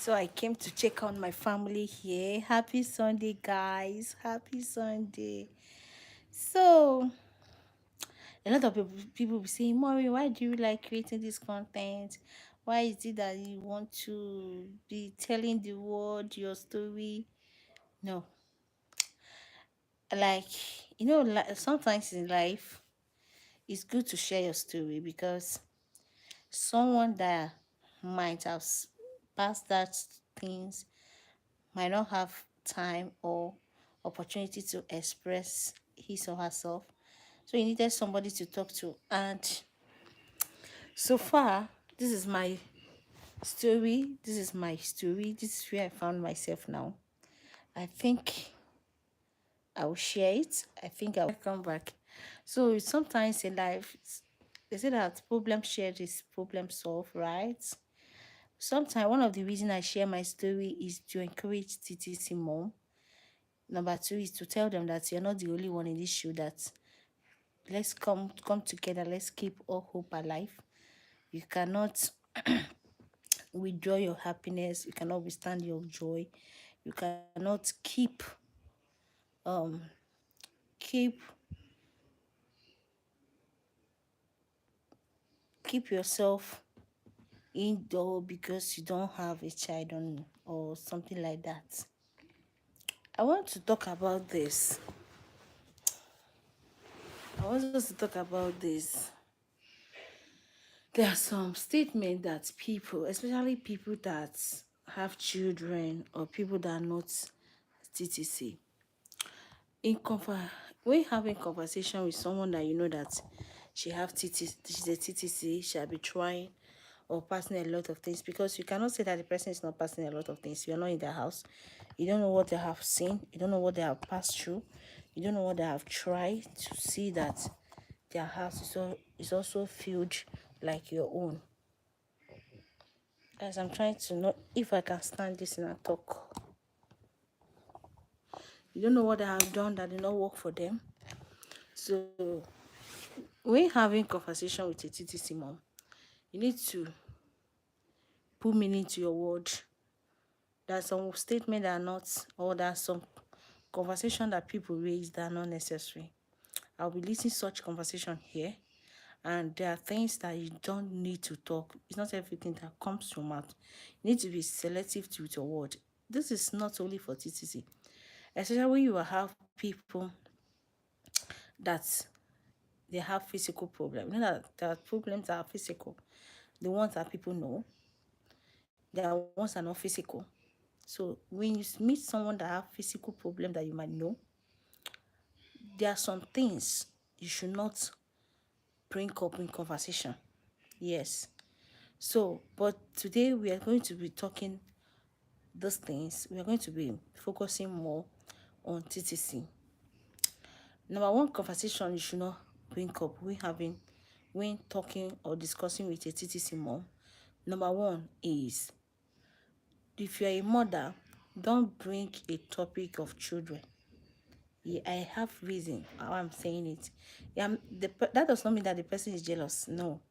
So I came to check on my family here. Happy Sunday, guys. Happy Sunday. So a lot of people be saying, Mommy, why do you like creating this content? Why is it that you want to be telling the world your story? No. Like, sometimes in life, it's good to share your story because someone that might have passed that things might not have time or opportunity to express his or herself. So he needed somebody to talk to. And so far, this is my story. This is my story. This is where I found myself now. I think I will share it. I think I'll come back. So sometimes in life, they say that problem shared is problem solved, right? Sometimes one of the reasons I share my story is to encourage TTC mom. Number two is to tell them that you're not the only one in this show, that let's come together, let's keep all hope alive. You cannot withdraw your happiness, you cannot withstand your joy, you cannot um keep keep yourself indoor because you don't have a child on or something like that. I want to talk about this. I want us to talk about this. There are some statements that people, especially people that have children or people that are not TTC, in when having conversation with someone that you know that she have TTC, she's a TTC, she'll be trying or passing a lot of things, because you cannot say that the person is not passing a lot of things. You're not in their house. You don't know what they have seen. You don't know what they have passed through. You don't know what they have tried to see that their house is also filled like your own. As I'm trying to know if I can stand this in a talk. You don't know what they have done that did not work for them. So when having conversation with a TTC mom, you need to put meaning to your word. There's some statements that are not, or there's some conversation that people raise that are not necessary. I'll be listening such conversation here, and there are things that you don't need to talk. It's not everything that comes from mouth. You need to be selective with your word. This is not only for TTC, especially when you have people that they have physical problems. You know that there are problems that are physical. The ones that people know, there are ones that are not physical. So when you meet someone that have physical problem that you might know, there are some things you should not bring up in conversation. Yes. So, but today we are going to be talking those things. We are going to be focusing more on TTC. Number one conversation you should not bring up when talking or discussing with a TTC mom. Number one is, if you're a mother, don't bring a topic of children. Yeah, I have reason how I'm saying it. Yeah, that does not mean that the person is jealous. No.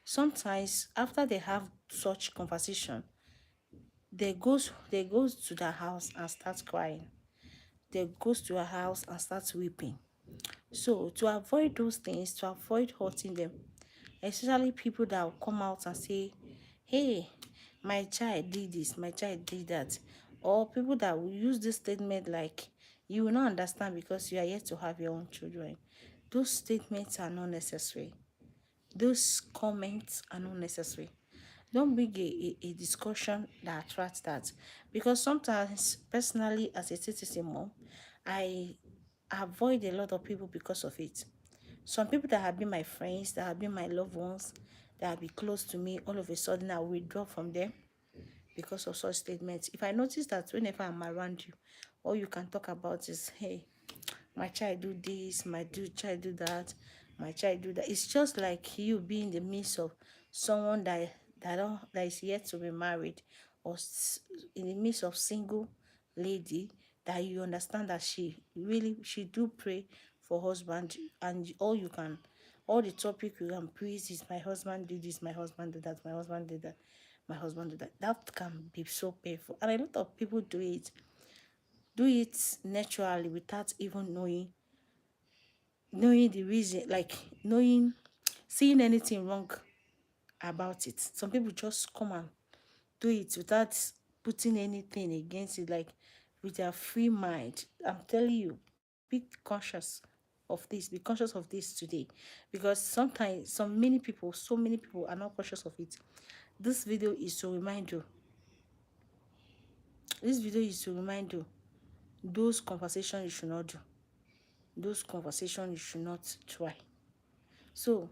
Sometimes after they have such conversation, they goes to their house and start crying. They goes to her house and starts weeping. So to avoid those things, to avoid hurting them, especially people that will come out and say, hey, my child did this, my child did that, or people that will use this statement like, you will not understand because you are yet to have your own children. Those statements are not necessary. Those comments are not necessary. Don't bring a discussion that attracts that, because sometimes personally as a citizen mom, I avoid a lot of people because of it. Some people that have been my friends, that have been my loved ones, that have been close to me, all of a sudden I withdraw from them because of such statements. If I notice that whenever I'm around you, all you can talk about is, hey, my child do this, child do that, my child do that. It's just like you being in the midst of someone that is yet to be married, or in the midst of single lady, that you understand that she do pray for husband, and all the topic you can praise is, my husband do this, my husband do that, my husband did that, my husband do that. That can be so painful. And a lot of people do it naturally without even knowing the reason, like knowing, seeing anything wrong about it. Some people just come and do it without putting anything against it, like with their free mind. I'm telling you, be conscious of this, be conscious of this today, because sometimes so many people are not conscious of it. This video is to remind you, those conversations you should not do, those conversations you should not try. So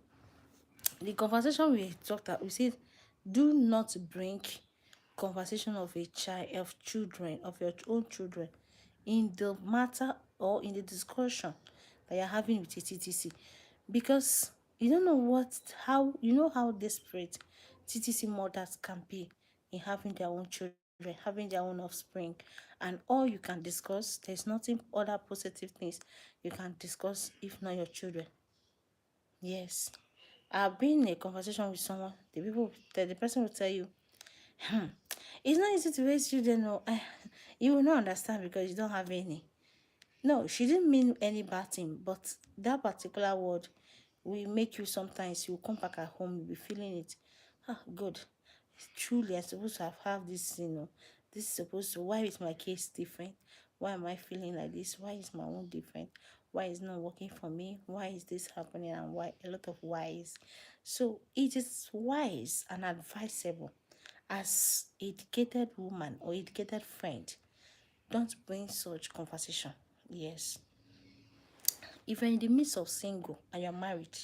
the conversation we talked about, we said, do not bring conversation of a child, of children, of your own children, in the matter or in the discussion that you're having with a TTC, because you don't know how desperate TTC mothers can be in having their own children, having their own offspring, and all you can discuss, there's nothing other positive things you can discuss if not your children. Yes. I've been in a conversation with someone, the person will tell you, it's not easy to raise children. No, you will not understand because you don't have any. No, she didn't mean any bad thing, but that particular word will make you, sometimes you come back at home, you'll be feeling it. Good. Truly, I'm supposed to have this, this is supposed to, why is my case different? Why am I feeling like this? Why is my own different? Why is not working for me? Why is this happening? And why? A lot of whys. So it is wise and advisable, as educated woman or educated friend, don't bring such conversation. Yes. If you're in the midst of single and you're married,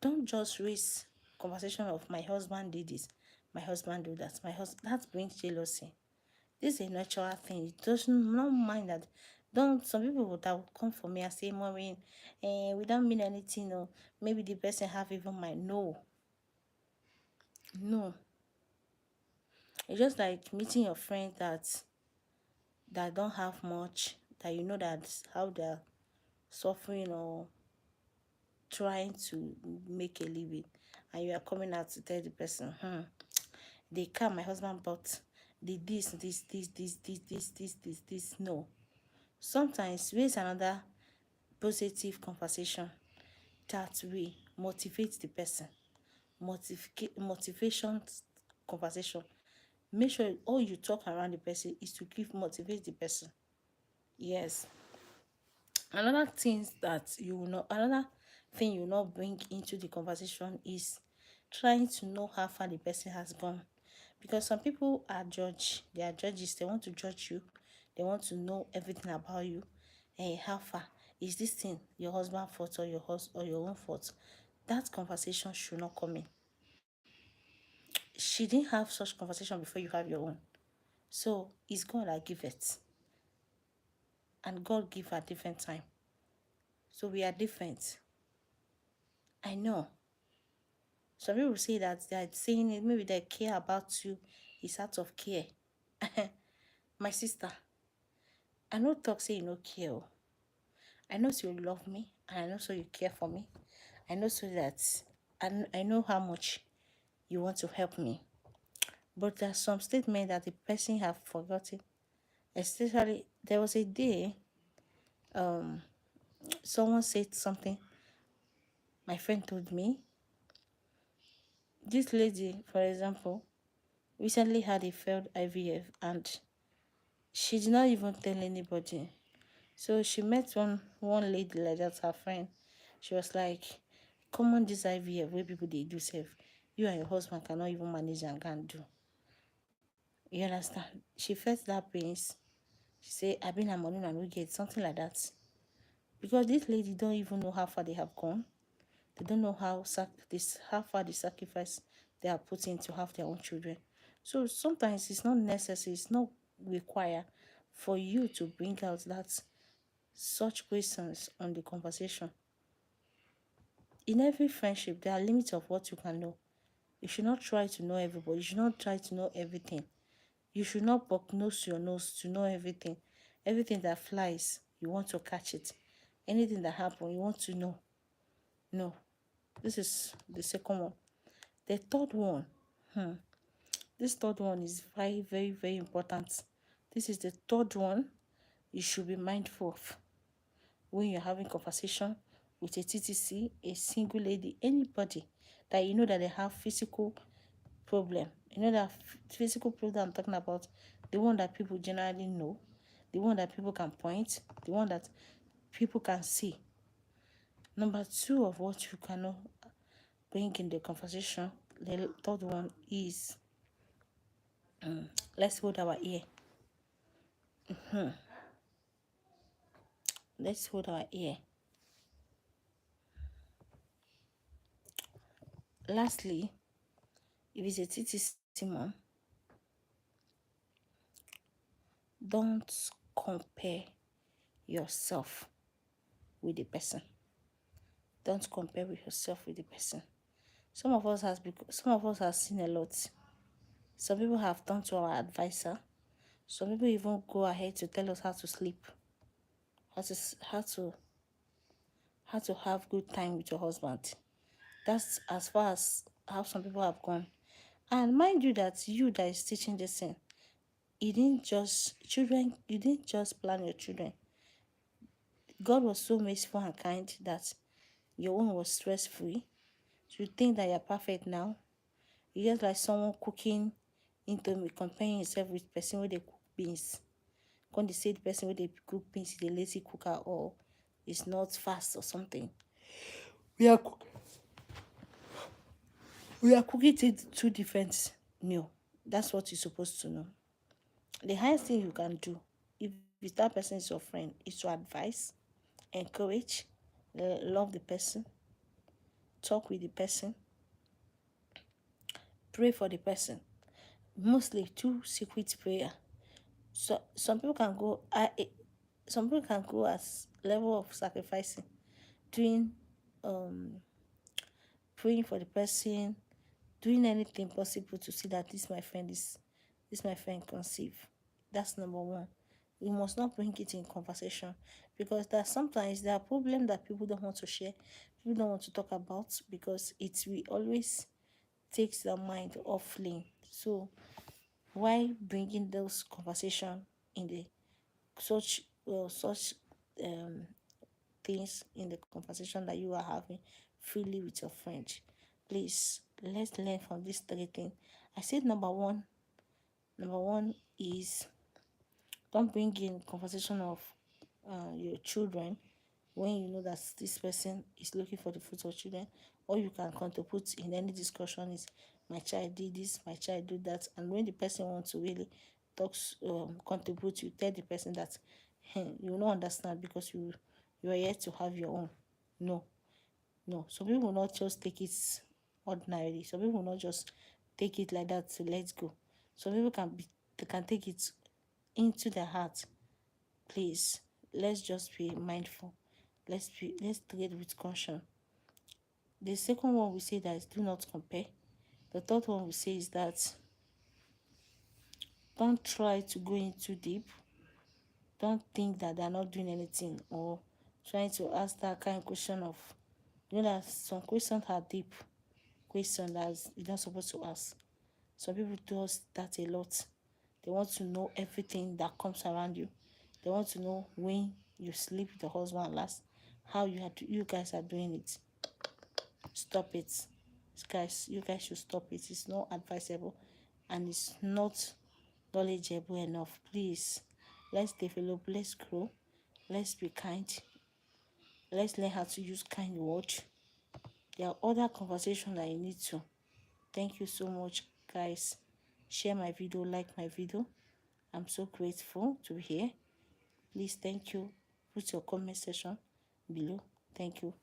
don't just raise conversation of my husband did this, my husband do that, that brings jealousy. This is a natural thing. It does not mind that. Don't Some people that will come for me and say, Maureen, we don't mean anything, or maybe the person have even my no. No. It's just like meeting your friend that don't have much, that you know that how they're suffering or trying to make a living, and you are coming out to tell the person, they come, my husband bought the this. No. Sometimes raise another positive conversation that will motivate the person. Motivation conversation. Make sure all you talk around the person is to motivate the person. Yes. Another thing you will not bring into the conversation is trying to know how far the person has gone. Because some people are they are judges, they want to judge you, they want to know everything about you. How far is this thing your husband's fault or your own fault? That conversation should not come in. She didn't have such conversation before you have your own. So it's God that give it. And God give at different time. So we are different. I know. Some people say that they're saying it, maybe they care about you. It's out of care. My sister, I know talk say you no care. I know so you love me, and I know so you care for me. I know so that I know how much you want to help me. But there are some statements that the person have forgotten. Especially, there was a day, someone said something. My friend told me, this lady, for example, recently had a failed IVF, and she did not even tell anybody. So she met one lady like that, her friend. She was like, come on this IVF where people they do safe. You and your husband cannot even manage and can't do. You understand? She felt that pains. She said, I've been a money and we get something like that. Because this lady don't even know how far they have gone. They don't know how far the sacrifice they are putting to have their own children. So sometimes it's not necessary, it's not required for you to bring out such questions on the conversation. In every friendship, there are limits of what you can know. You should not try to know everybody. You should not try to know everything. You should not poke nose to your nose to know everything. Everything that flies, you want to catch it. Anything that happens, you want to know. No. This is the second one. The third one, This third one is very, very, very important. This is the third one you should be mindful of when you're having conversation with a TTC, a single lady, anybody that you know that they have physical problem. You know that physical problem I'm talking about, the one that people generally know, the one that people can point, the one that people can see. Number two of what you cannot bring in the conversation, the third one is let's hold our ear. Let's hold our ear. Lastly, if it's a TTC mom, don't compare yourself with the person. Don't compare with yourself with the person. Some of us have seen a lot. Some people have turned to our advisor. Some people even go ahead to tell us how to sleep, how to how to how to have good time with your husband. That's as far as how some people have gone. And mind you that you that is teaching this thing, you didn't just plan your children. God was so merciful and kind that your own was stress-free. So you think that you're perfect now. You just like someone cooking into me, comparing yourself with person where they cook beans. When they say the person where they cook beans is a lazy cooker or is not fast or something. We are cooking two different meal. That's what you're supposed to know. The highest thing you can do, if that person is your friend, is to advise, encourage, love the person, talk with the person, pray for the person. Mostly through secret prayer. So some people can go as level of sacrificing, doing praying for the person, doing anything possible to see that this my friend conceive. That's number one. We must not bring it in conversation because sometimes there are problems that people don't want to share, people don't want to talk about because it will always takes their mind off lane. So why bringing those conversation in the such um things in the conversation that you are having freely with your friend? Please, let's learn from these three things. I said number one is don't bring in conversation of your children when you know that this person is looking for the fruit of children. Or you can contribute in any discussion is my child did this, my child did that, and when the person wants to really contribute, you tell the person that you will not understand because you are yet to have your own. No, some people will not just take it ordinarily. Some people will not just take it like that to let go. Some people they can take it into their heart. Please, let's just be mindful. Let's trade with caution. The second one we say that is do not compare. The third one we say is that don't try to go in too deep. Don't think that they're not doing anything or trying to ask that kind of question of, you know, that some questions are deep questions that you're not supposed to ask. Some people do that a lot. They want to know everything that comes around you. They want to know when you sleep with your husband last, how you guys are doing it. Stop it, guys. You guys should stop it. It's not advisable, and it's not knowledgeable enough. Please, let's develop. Let's grow. Let's be kind. Let's learn how to use kind words. There are other conversations that you need to. Thank you so much, guys. Share my video, like my video. I'm so grateful to be here. Please, thank you. Put your comment section below. Thank you.